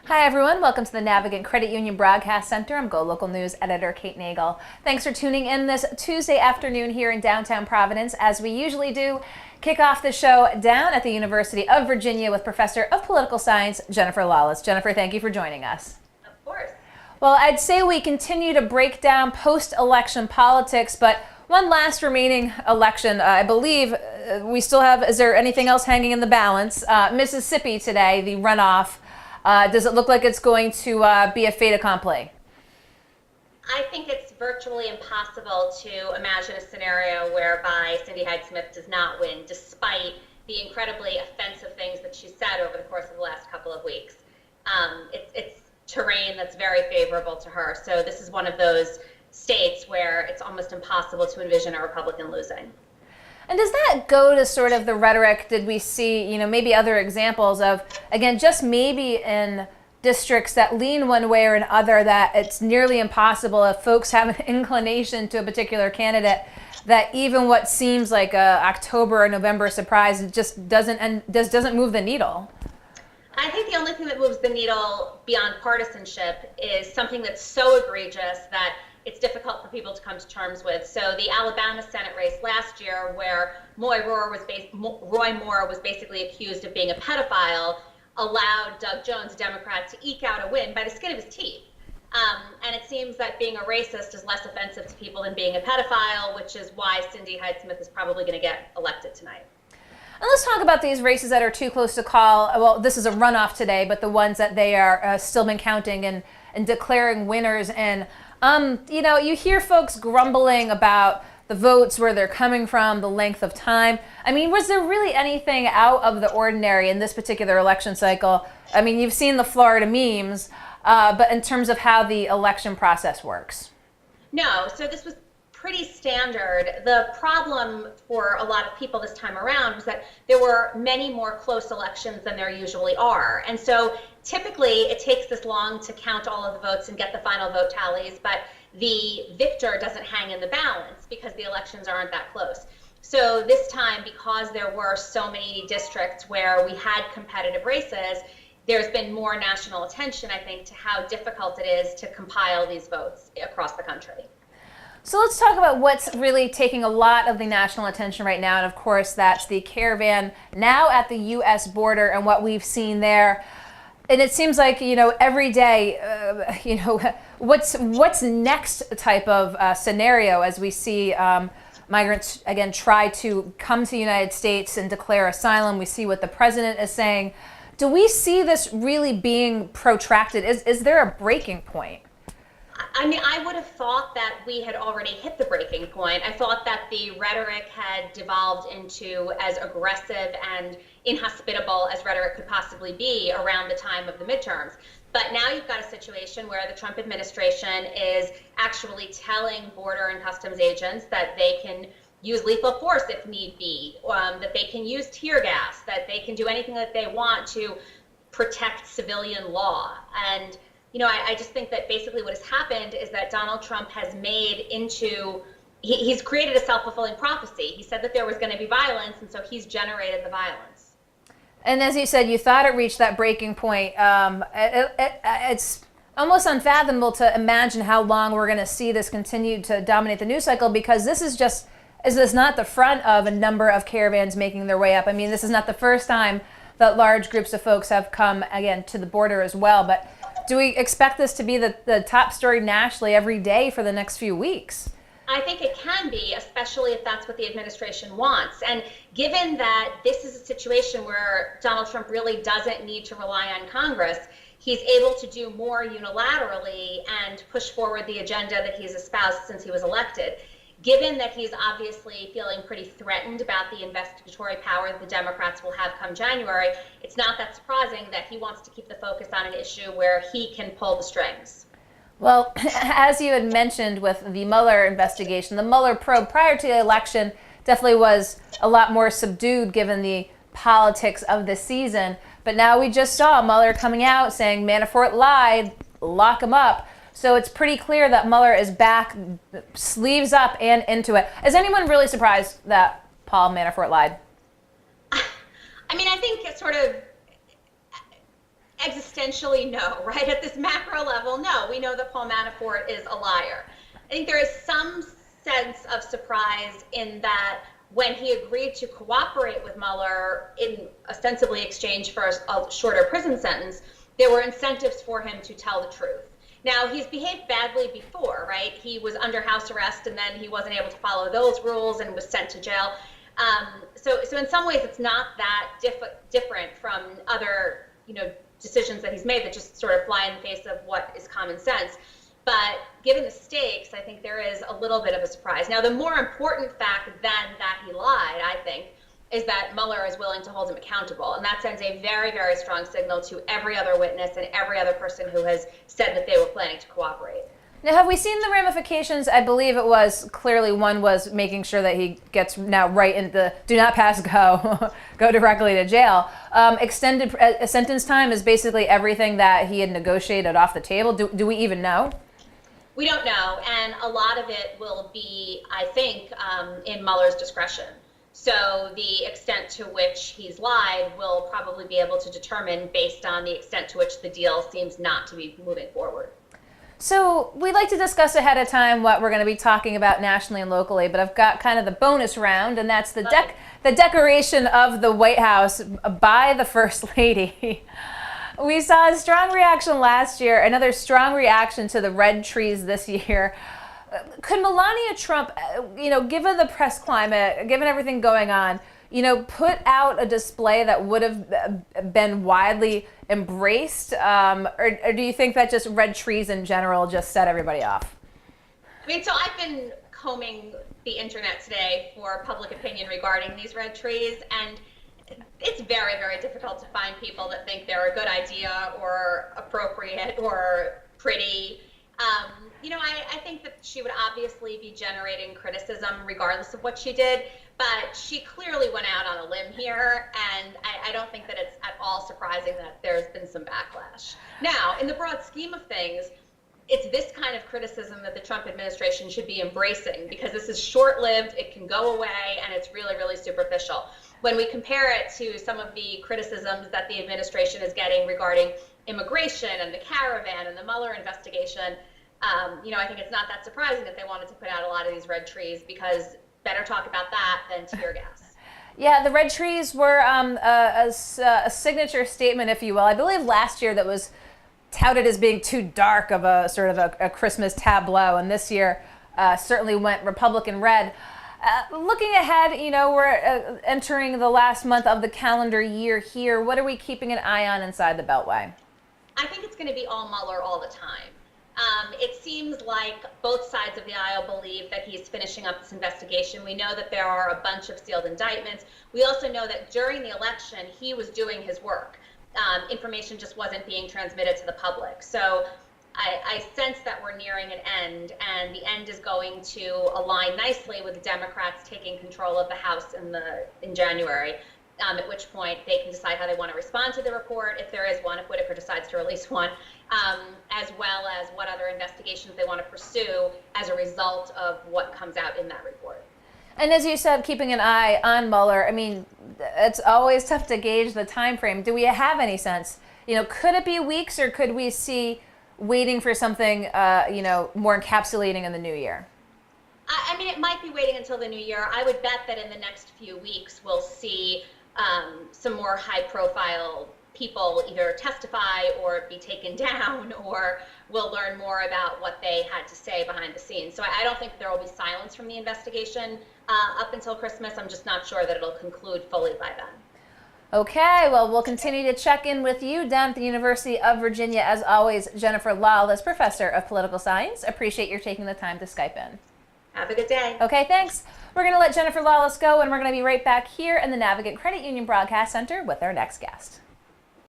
Hi everyone, welcome to the Navigant Credit Union Broadcast Center. I'm GoLocal News editor Kate Nagel. Thanks for tuning in this Tuesday afternoon here in downtown Providence. As we usually do, kick off the show down at the University of Virginia with Professor of Political Science, Jennifer Lawless. Jennifer, thank you for joining us. Of course. Well, I'd say we continue to break down post-election politics, but one last remaining election, I believe we still have, is there anything else hanging in the balance? Mississippi today, the runoff. Does it look like it's going to be a fait accompli? I think it's virtually impossible to imagine a scenario whereby Cindy Hyde-Smith does not win, despite the incredibly offensive things that she said over the course of the last couple of weeks. It's terrain that's very favorable to her. So this is one of those states where it's almost impossible to envision a Republican losing. And does that go to sort of the rhetoric? Did we see, maybe other examples of, again, just maybe in districts that lean one way or another, that it's nearly impossible if folks have an inclination to a particular candidate, that even what seems like a October or November surprise just doesn't move the needle? I think the only thing that moves the needle beyond partisanship is something that's so egregious that it's difficult for people to come to terms with. So the Alabama Senate race last year, where Roy Moore was basically accused of being a pedophile, allowed Doug Jones, a Democrat, to eke out a win by the skin of his teeth. And it seems that being a racist is less offensive to people than being a pedophile, which is why Cindy Hyde-Smith is probably going to get elected tonight. And let's talk about these races that are too close to call. Well, this is a runoff today, but the ones that they are still been counting and declaring winners in. You hear folks grumbling about the votes, where they're coming from, the length of time. I mean, was there really anything out of the ordinary in this particular election cycle? I mean, you've seen the Florida memes, but in terms of how the election process works. No, so this was pretty standard. The problem for a lot of people this time around was that there were many more close elections than there usually are. And so typically it takes this long to count all of the votes and get the final vote tallies, but the victor doesn't hang in the balance because the elections aren't that close. So this time, because there were so many districts where we had competitive races, there's been more national attention, I think, to how difficult it is to compile these votes across the country. So let's talk about what's really taking a lot of the national attention right now. And of course, that's the caravan now at the U.S. border and what we've seen there. And it seems like, every day, what's next type of scenario as we see migrants, again, try to come to the United States and declare asylum. We see what the president is saying. Do we see this really being protracted? Is there a breaking point? I mean, I would have thought that we had already hit the breaking point. I thought that the rhetoric had devolved into as aggressive and inhospitable as rhetoric could possibly be around the time of the midterms. But now you've got a situation where the Trump administration is actually telling border and customs agents that they can use lethal force if need be, that they can use tear gas, that they can do anything that they want to protect civilian law. And I just think that basically what has happened is that Donald Trump has he's created a self-fulfilling prophecy. He said that there was going to be violence, and so he's generated the violence. And as you said, you thought it reached that breaking point. It's almost unfathomable to imagine how long we're going to see this continue to dominate the news cycle, because this is not the front of a number of caravans making their way up. I mean, this is not the first time that large groups of folks have come, again, to the border as well. But do we expect this to be the top story nationally every day for the next few weeks? I think it can be, especially if that's what the administration wants. And given that this is a situation where Donald Trump really doesn't need to rely on Congress, he's able to do more unilaterally and push forward the agenda that he's espoused since he was elected. Given that he's obviously feeling pretty threatened about the investigatory power that the Democrats will have come January, it's not that surprising that he wants to keep the focus on an issue where he can pull the strings. Well, as you had mentioned with the Mueller investigation, the Mueller probe prior to the election definitely was a lot more subdued given the politics of the season. But now we just saw Mueller coming out saying Manafort lied, lock him up. So it's pretty clear that Mueller is back, sleeves up and into it. Is anyone really surprised that Paul Manafort lied? I mean, I think it's sort of existentially, no, right? At this macro level, no. We know that Paul Manafort is a liar. I think there is some sense of surprise in that when he agreed to cooperate with Mueller in ostensibly exchange for a shorter prison sentence, there were incentives for him to tell the truth. Now, he's behaved badly before, right? He was under house arrest and then he wasn't able to follow those rules and was sent to jail. So in some ways, it's not that different from other, decisions that he's made that just sort of fly in the face of what is common sense. But given the stakes, I think there is a little bit of a surprise. Now, the more important fact than that he lied, I think, is that Mueller is willing to hold him accountable. And that sends a very, very strong signal to every other witness and every other person who has said that they were planning to cooperate. Now, have we seen the ramifications? I believe it was clearly one was making sure that he gets now right in the do not pass go, go directly to jail. Extended sentence time is basically everything that he had negotiated off the table. Do we even know? We don't know. And a lot of it will be, I think, in Mueller's discretion. So the extent to which he's lied will probably be able to determine based on the extent to which the deal seems not to be moving forward. So we'd like to discuss ahead of time what we're going to be talking about nationally and locally, but I've got kind of the bonus round, and that's the decoration of the White House by the First Lady. We saw a strong reaction last year, another strong reaction to the red trees this year. Could Melania Trump, given the press climate, given everything going on, put out a display that would have been widely embraced? Or do you think that just red trees in general just set everybody off? So I've been combing the internet today for public opinion regarding these red trees, and it's very, very difficult to find people that think they're a good idea or appropriate or pretty. I think that she would obviously be generating criticism regardless of what she did, but she clearly went out on a limb here, and I don't think that it's at all surprising that there's been some backlash. Now, in the broad scheme of things, it's this kind of criticism that the Trump administration should be embracing, because this is short-lived, it can go away, and it's really, really superficial. When we compare it to some of the criticisms that the administration is getting regarding immigration and the caravan and the Mueller investigation, I think it's not that surprising that they wanted to put out a lot of these red trees, because better talk about that than tear gas. Yeah, the red trees were a signature statement, if you will. I believe last year that was touted as being too dark of a sort of a Christmas tableau, and this year certainly went Republican red. Looking ahead, we're entering the last month of the calendar year here. What are we keeping an eye on inside the Beltway? I think it's going to be all Mueller all the time. It seems like both sides of the aisle believe that he's finishing up this investigation. We know that there are a bunch of sealed indictments. We also know that during the election, he was doing his work. Information just wasn't being transmitted to the public. So I sense that we're nearing an end, and the end is going to align nicely with the Democrats taking control of the House in January. At which point they can decide how they want to respond to the report, if there is one, if Whitaker decides to release one, as well as what other investigations they want to pursue as a result of what comes out in that report. And as you said, keeping an eye on Mueller, it's always tough to gauge the time frame. Do we have any sense? Could it be weeks, or could we see waiting for something, more encapsulating in the new year? It might be waiting until the new year. I would bet that in the next few weeks we'll see some more high-profile people either testify or be taken down, or we'll learn more about what they had to say behind the scenes. So I don't think there will be silence from the investigation up until Christmas. I'm just not sure that it'll conclude fully by then. Okay, well, we'll continue to check in with you down at the University of Virginia. As always, Jennifer Lawless, Professor of Political Science. Appreciate your taking the time to Skype in. Have a good day. Okay, thanks. We're going to let Jennifer Lawless go, and we're going to be right back here in the Navigant Credit Union Broadcast Center with our next guest.